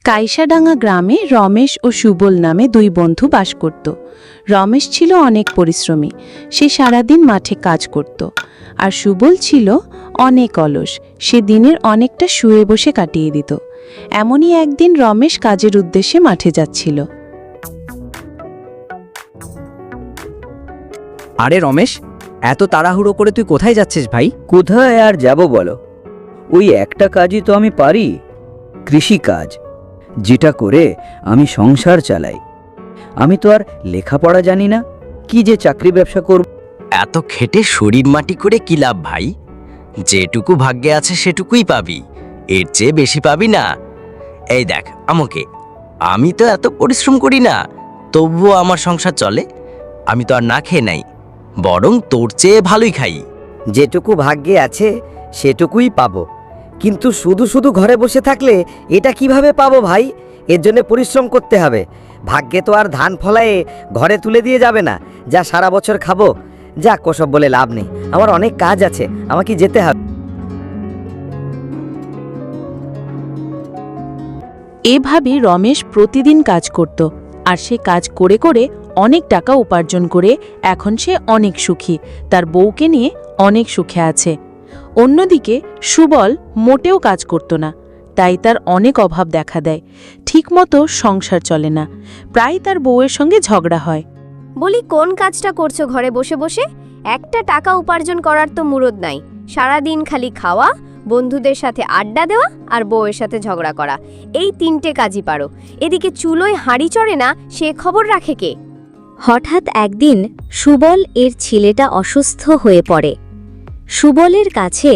কাইসাডাঙ্গা গ্রামে রমেশ ও সুবল নামে দুই বন্ধু বাস করত। রমেশ ছিল অনেক পরিশ্রমী, সে সারাদিন মাঠে কাজ করত। আর সুবল ছিল অনেক অলস, সে দিনের অনেকটা শুয়ে বসে কাটিয়ে দিত। এমনই একদিন রমেশ কাজের উদ্দেশ্যে মাঠে যাচ্ছিল। আরে রমেশ, এত তাড়াহুড়ো করে তুই কোথায় যাচ্ছিস ভাই? কোথায় আর যাব বলো, ওই একটা কাজই তো আমি পারি, কৃষি কাজ, যেটা করে আমি সংসার চালাই। আমি তো আর লেখাপড়া জানি না, কি যে চাকরি ব্যবসা করব। এত খেটে শরীর মাটি করে কি লাভ ভাই? যেটুকু ভাগ্যে আছে সেটুকুই পাবি, এর চেয়ে বেশি পাবি না। এই দেখ আমাকে, আমি তো এত পরিশ্রম করি না, তবুও আমার সংসার চলে। আমি তো আর না খেয়ে নাই, বরং তোর চেয়ে ভালোই খাই। যেটুকু ভাগ্যে আছে সেটুকুই পাবো, কিন্তু শুধু শুধু ঘরে বসে থাকলে এটা কিভাবে পাবো ভাই? এর জন্য পরিশ্রম করতে হবে। ভাগ্যে তো আর ধান ফলায়ে ঘরে তুলে দিয়ে যাবে না, যা সারা বছর খাবো। যা কোসব বলে লাভ নেই, আমার অনেক কাজ আছে, আমাকে যেতে হবে। এভাবে রমেশ প্রতিদিন কাজ করত, আর সে কাজ করে করে অনেক টাকা উপার্জন করে এখন সে অনেক সুখী, তার বউকে নিয়ে অনেক সুখে আছে। অন্যদিকে সুবল মোটেও কাজ করত না, তাই তার অনেক অভাব দেখা দেয়, ঠিকমতো সংসার চলে না, প্রায় তার বউয়ের সঙ্গে ঝগড়া হয়। বলি, কোন কাজটা করছো ঘরে বসে বসে? একটা টাকা উপার্জন করার তো মুরদ নাই, সারাদিন খালি খাওয়া, বন্ধুদের সাথে আড্ডা দেওয়া আর বউয়ের সাথে ঝগড়া করা, এই তিনটে কাজই পারো। এদিকে চুলোয় হাঁড়ি চড়ে না, সে খবর রাখে কে? হঠাৎ একদিন সুবল এর ছেলেটা অসুস্থ হয়ে পড়ে। সুবলের কাছে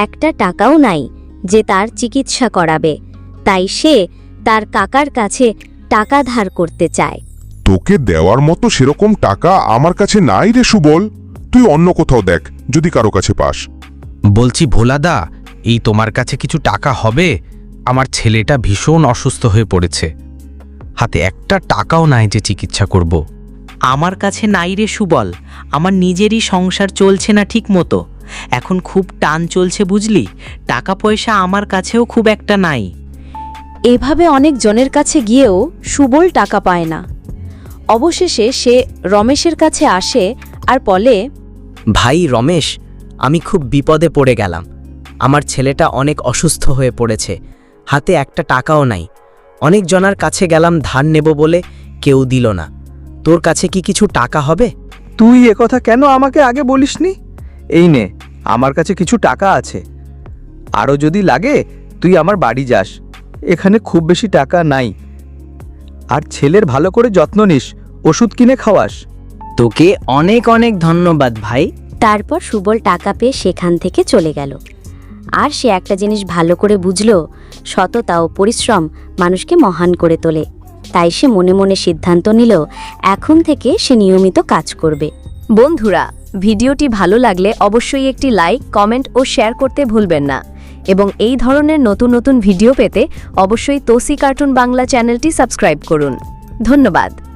একটা টাকাও নাই যে তার চিকিৎসা করাবে, তাই সে তার কাকার কাছে টাকা ধার করতে চায়। তোকে দেওয়ার মতো সেরকম টাকা আমার কাছে নাই রে সুবল, তুই অন্য কোথাও দেখ যদি কারো কাছে পাস। বলছি ভোলাদা, এই তোমার কাছে কিছু টাকা হবে? আমার ছেলেটা ভীষণ অসুস্থ হয়ে পড়েছে, হাতে একটা টাকাও নাই যে চিকিৎসা করব। আমার কাছে নাই রে সুবল, আমার নিজেরই সংসার চলছে না ঠিক মতো, এখন খুব টান চলছে বুঝলি, টাকা পয়সা আমার কাছেও খুব একটা নাই। এভাবে অনেক জনের কাছে গিয়েও সুবল টাকা পায় না। অবশেষে সে রমেশের কাছে আসে আর বলে, ভাই রমেশ, আমি খুব বিপদে পড়ে গেলাম। আমার ছেলেটা অনেক অসুস্থ হয়ে পড়েছে, হাতে একটা টাকাও নাই। অনেক জনার কাছে গেলাম ধার নেব বলে, কেউ দিল না। তোর কাছে কি কিছু টাকা হবে? তুই একথা কেন আমাকে আগে বলিসনি? এই নে, আমার কাছে কিছু টাকা আছে, আরও যদি লাগে তুই আমার বাড়ি যাস, এখানে খুব বেশি টাকা নাই। আর ছেলের ভালো করে যত্ন নিস, ওষুধ কিনে খাওয়াস। তোকে অনেক অনেক ধন্যবাদ ভাই। তারপর সুবল টাকা পেয়ে সেখান থেকে চলে গেল। আর সে একটা জিনিস ভালো করে বুঝল, সততা ও পরিশ্রম মানুষকে মহান করে তোলে। তাই সে মনে মনে সিদ্ধান্ত নিল, এখন থেকে সে নিয়মিত কাজ করবে। বন্ধুরা, ভিডিওটি ভালো লাগলে অবশ্যই একটি লাইক, কমেন্ট ও শেয়ার করতে ভুলবেন না। এবং এই ধরনের নতুন নতুন ভিডিও পেতে অবশ্যই তোসি কার্টুন বাংলা চ্যানেলটি সাবস্ক্রাইব করুন। ধন্যবাদ।